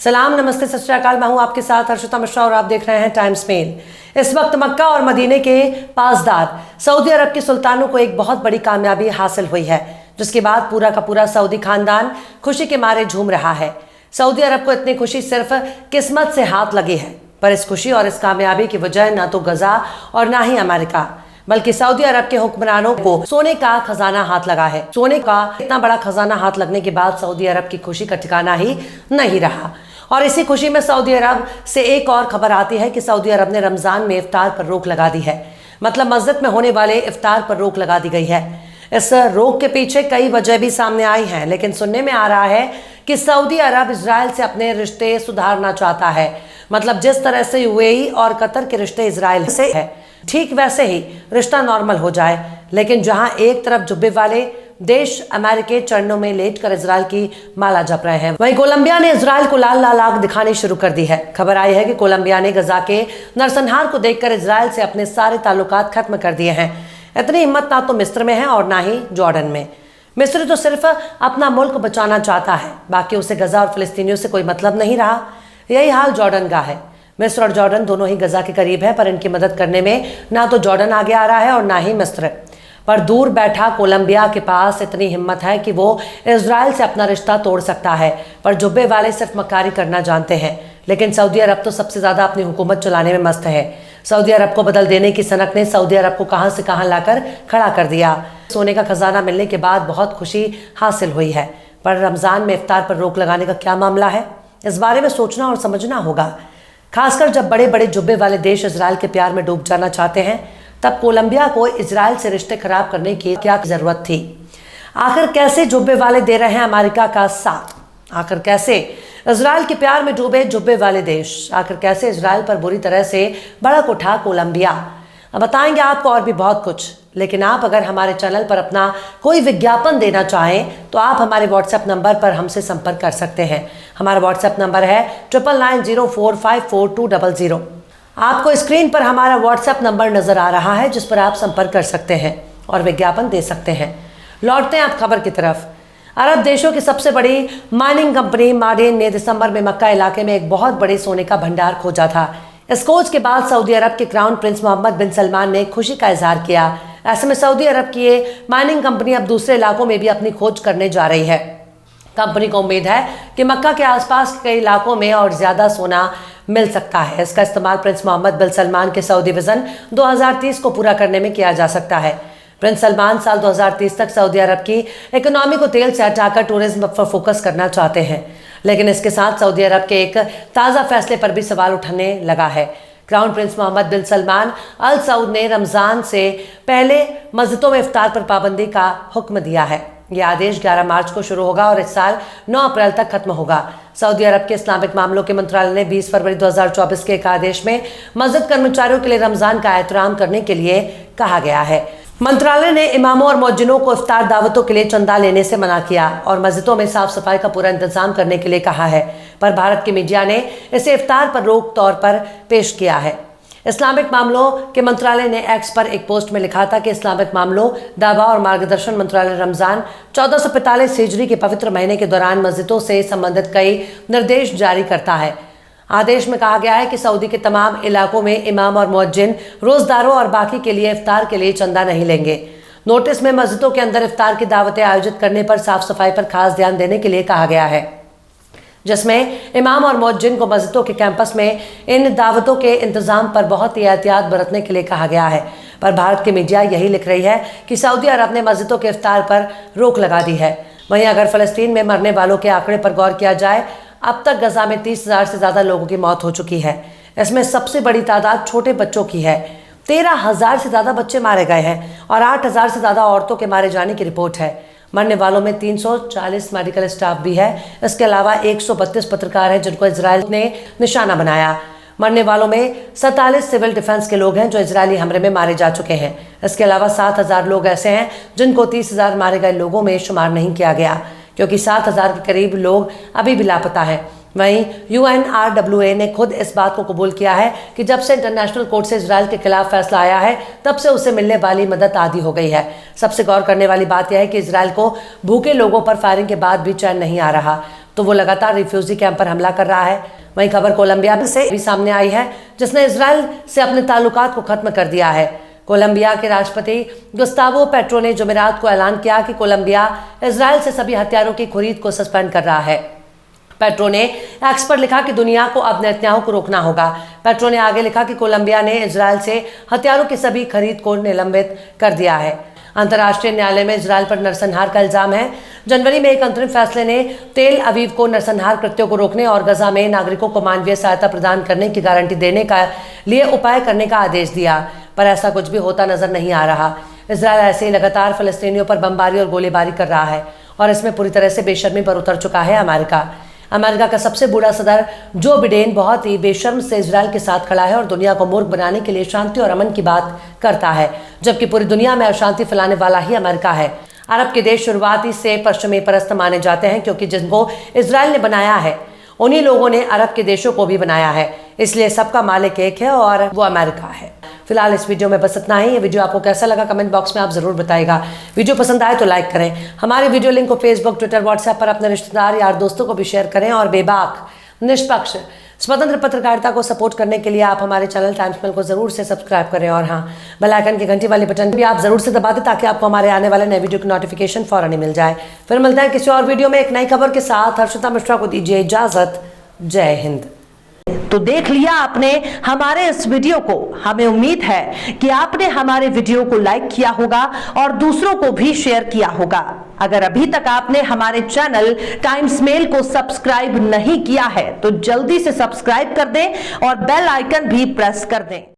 सलाम, नमस्ते, सत श्री अकाल। मैं हूं आपके साथ हर्षिता मिश्रा और आप देख रहे हैं टाइम्स मेल। इस वक्त मक्का और मदीने के पासदार सऊदी अरब के सुल्तानों को एक बहुत बड़ी कामयाबी हासिल हुई है, जिसके बाद पूरा का पूरा सऊदी खानदान खुशी के मारे झूम रहा है। सऊदी अरब को इतनी खुशी सिर्फ किस्मत से हाथ लगी है, पर इस खुशी और इस कामयाबी की वजह ना तो गजा और ना ही अमेरिका, बल्कि सऊदी अरब के हुक्मरानों को सोने का खजाना हाथ लगा है। सोने का इतना बड़ा खजाना हाथ लगने के बाद सऊदी अरब की खुशी का ठिकाना ही नहीं रहा। और इसी खुशी में सऊदी अरब से एक और खबर आती है कि सऊदी अरब ने रमजान में इफ्तार पर रोक लगा दी है। मतलब मस्जिद में होने वाले इफ्तार पर रोक लगा दी गई है। इस रोक के पीछे कई वजह भी सामने आई हैं, लेकिन सुनने में आ रहा है कि सऊदी अरब इजराइल से अपने रिश्ते सुधारना चाहता है। मतलब जिस तरह से यूएई और कतर के रिश्ते इजराइल से है, ठीक वैसे ही रिश्ता नॉर्मल हो जाए। लेकिन जहां एक तरफ जुब्बे वाले देश अमेरिकी चरणों में लेटकर इजराइल की माला जप रहे हैं, वहीं कोलंबिया ने इजराइल को लाल लाल आग दिखानी शुरू कर दी है। खबर आई है कि कोलंबिया ने गजा के नरसंहार को देखकर इजराइल से अपने सारे ताल्लुकात खत्म कर दिए हैं। इतनी हिम्मत ना तो मिस्र में है और ना ही जॉर्डन में। मिस्र तो सिर्फ अपना मुल्क बचाना चाहता है, बाकी उसे गजा और फिलिस्तीनियों से कोई मतलब नहीं रहा। यही हाल जॉर्डन का है। मिस्र और जॉर्डन दोनों ही गजा के करीब है, पर इनकी मदद करने में ना तो जॉर्डन आगे आ रहा है और ना ही मिस्र। पर दूर बैठा कोलंबिया के पास इतनी हिम्मत है कि वो इजराइल से अपना रिश्ता तोड़ सकता है, पर जुब्बे वाले सिर्फ मक्कारी करना जानते हैं। लेकिन सऊदी अरब तो सबसे ज्यादा अपनी हुकूमत चलाने में मस्त है। सऊदी अरब को बदल देने की सनक ने सऊदी अरब को कहां से कहां लाकर खड़ा कर दिया। सोने का खजाना मिलने के बाद बहुत खुशी हासिल हुई है, पर रमजान में इफ्तार पर रोक लगाने का क्या मामला है, इस बारे में सोचना और समझना होगा। खासकर जब बड़े बड़े जुब्बे वाले देश इजराइल के प्यार में डूब जाना चाहते हैं, तब कोलंबिया को इजराइल से रिश्ते खराब करने की क्या जरूरत थी। आखिर कैसे जुब्बे वाले दे रहे हैं अमेरिका का साथ? आखिर कैसे इजराइल के प्यार में डूबे जुब्बे वाले देश? आखिर कैसे इजराइल पर बुरी तरह से भड़क उठा कोलंबिया? अब बताएंगे आपको और भी बहुत कुछ। लेकिन आप अगर हमारे चैनल पर अपना कोई विज्ञापन देना चाहें तो आप हमारे व्हाट्सएप नंबर पर हमसे संपर्क कर सकते हैं। हमारा व्हाट्सएप नंबर है 9990454200। आपको स्क्रीन पर हमारा व्हाट्सएप नंबर नजर आ रहा है, जिस पर आप संपर्क कर सकते हैं और विज्ञापन दे सकते हैं। लौटते हैं आप खबर की तरफ। अरब देशों की सबसे बड़ी माइनिंग कंपनी माडेन ने दिसंबर में मक्का इलाके में एक बहुत बड़े सोने का भंडार खोजा था। इस खोज के बाद सऊदी अरब के क्राउन प्रिंस मोहम्मद बिन सलमान ने खुशी का इजहार किया। ऐसे में सऊदी अरब की ये माइनिंग कंपनी अब दूसरे इलाकों में भी अपनी खोज करने जा रही है। कंपनी को उम्मीद है कि मक्का के आसपास के कई इलाकों में और ज्यादा सोना मिल सकता है। इसका इस्तेमाल प्रिंस मोहम्मद बिन सलमान के सऊदी विजन 2030 को पूरा करने में किया जा सकता है। प्रिंस सलमान साल 2030 तक सऊदी अरब की इकोनॉमी को तेल से हटाकर टूरिज्म पर फोकस करना चाहते हैं। लेकिन इसके साथ सऊदी अरब के एक ताज़ा फैसले पर भी सवाल उठने लगा है। क्राउन प्रिंस मोहम्मद बिन सलमान अल सऊद ने रमजान से पहले मस्जिदों में इफ्तार पर पाबंदी का हुक्म दिया है। यह आदेश 11 मार्च को शुरू होगा और इस साल 9 अप्रैल तक खत्म होगा। सऊदी अरब के इस्लामिक मामलों के मंत्रालय ने 20 फरवरी 2024 के एक आदेश में मस्जिद कर्मचारियों के लिए रमजान का एहतराम करने के लिए कहा गया है। मंत्रालय ने इमामों और मौजिनों को इफ्तार दावतों के लिए चंदा लेने से मना किया और मस्जिदों में साफ सफाई का पूरा इंतजाम करने के लिए कहा है। पर भारत की मीडिया ने इसे इफ्तार पर रोक तौर पर पेश किया है। इस्लामिक मामलों के मंत्रालय ने एक्स पर एक पोस्ट में लिखा था कि इस्लामिक मामलों, दावा और मार्गदर्शन मंत्रालय रमजान 1445 हिजरी के पवित्र महीने के दौरान मस्जिदों से संबंधित कई निर्देश जारी करता है। आदेश में कहा गया है कि सऊदी के तमाम इलाकों में इमाम और मुअज्जिन रोजदारों और बाकी के लिए इफ्तार के लिए चंदा नहीं लेंगे। नोटिस में मस्जिदों के अंदर इफ्तार की दावतें आयोजित करने पर साफ सफाई पर खास ध्यान देने के लिए कहा गया है, जिसमें इमाम और मुअज्जिन को मस्जिदों के कैंपस में इन दावतों के इंतजाम पर बहुत ही एहतियात बरतने के लिए कहा गया है। पर भारत की मीडिया यही लिख रही है कि सऊदी अरब ने मस्जिदों के इफ्तार पर रोक लगा दी है। वहीं अगर फलस्तीन में मरने वालों के आंकड़े पर गौर किया जाए, अब तक गजा में 30,000 से ज्यादा लोगों की मौत हो चुकी है। इसमें सबसे बड़ी तादाद छोटे बच्चों की है। 13,000 से ज्यादा बच्चे मारे गए हैं और 8,000 से ज्यादा औरतों के मारे जाने की रिपोर्ट है। मरने वालों में 340 मेडिकल स्टाफ भी है। इसके अलावा 132 पत्रकार हैं जिनको इजराइल ने निशाना बनाया। मरने वालों में 47 सिविल डिफेंस के लोग हैं जो इजरायली हमले में मारे जा चुके हैं। इसके अलावा 7,000 लोग ऐसे हैं जिनको 30,000 मारे गए लोगों में शुमार नहीं किया गया, क्योंकि 7,000 के करीब लोग अभी भी लापता हैं। वहीं UNRWA ने खुद इस बात को कबूल किया है कि जब से इंटरनेशनल कोर्ट से इजराइल के खिलाफ फैसला आया है, तब से उसे मिलने वाली मदद आधी हो गई है। सबसे गौर करने वाली बात यह है कि इजराइल को भूखे लोगों पर फायरिंग के बाद भी चैन नहीं आ रहा। तो वो लगातार रिफ्यूजी कैंप पर हमला कर रहा है। वहीं खबर कोलंबिया से भी सामने आई है, जिसने इजराइल से अपने ताल्लुकात को खत्म कर दिया है। कोलंबिया के राष्ट्रपति गुस्तावो पेट्रो ने जुमेरात को ऐलान किया कि कोलंबिया इजराइल से सभी हथियारों की खरीद को सस्पेंड कर रहा है। पेट्रो ने एक्स पर लिखा कि दुनिया को अब नेतन्याहू को रोकना होगा। पेट्रो ने आगे लिखा कि कोलंबिया ने इजराइल से हथियारों की सभी खरीद को निलंबित कर दिया है। अंतर्राष्ट्रीय न्यायालय में इजराइल पर नरसंहार का इल्जाम है। जनवरी में एक अंतरिम फैसले ने तेल अवीव को नरसंहार कृत्यों को रोकने और गजा में नागरिकों को मानवीय सहायता प्रदान करने की गारंटी देने का लिए उपाय करने का आदेश दिया, पर ऐसा कुछ भी होता नजर नहीं आ रहा। इजराइल ऐसे ही लगातार फलस्तीनियों पर बमबारी और गोलीबारी कर रहा है और इसमें पूरी तरह से बेशर्मी पर उतर चुका है अमेरिका का सबसे बूढ़ा सदर जो बिडेन बहुत ही बेशर्म से इजराइल के साथ खड़ा है और दुनिया को मूर्ख बनाने के लिए शांति और अमन की बात करता है, जबकि पूरी दुनिया में अशांति फैलाने वाला ही अमेरिका है। अरब के देश शुरुआती से पश्चिमी परस्त माने जाते हैं, क्योंकि जिनको इजराइल ने बनाया है उन्हीं लोगों ने अरब के देशों को भी बनाया है, इसलिए सबका मालिक एक है और वो अमेरिका है। फिलहाल इस वीडियो में बस इतना ही। ये वीडियो आपको कैसा लगा कमेंट बॉक्स में आप जरूर बताइएगा। वीडियो पसंद आए तो लाइक करें। हमारे वीडियो लिंक को फेसबुक, ट्विटर, व्हाट्सएप पर अपने रिश्तेदार यार दोस्तों को भी शेयर करें और बेबाक, निष्पक्ष, स्वतंत्र पत्रकारिता को सपोर्ट करने के लिए आप हमारे चैनल टाइम्स मेल को जरूर से सब्सक्राइब करें और हाँ, बेल आइकन की घंटी वाली बटन भी आप जरूर से दबा दें ताकि आपको हमारे आने वाले नए वीडियो की नोटिफिकेशन फौरन ही मिल जाए। फिर मिलते हैं किसी और वीडियो में एक नई खबर के साथ। हर्षिता मिश्रा को दीजिए इजाजत। जय हिंद। तो देख लिया आपने हमारे इस वीडियो को। हमें उम्मीद है कि आपने हमारे वीडियो को लाइक किया होगा और दूसरों को भी शेयर किया होगा। अगर अभी तक आपने हमारे चैनल टाइम्स मेल को सब्सक्राइब नहीं किया है तो जल्दी से सब्सक्राइब कर दें और बेल आइकन भी प्रेस कर दें।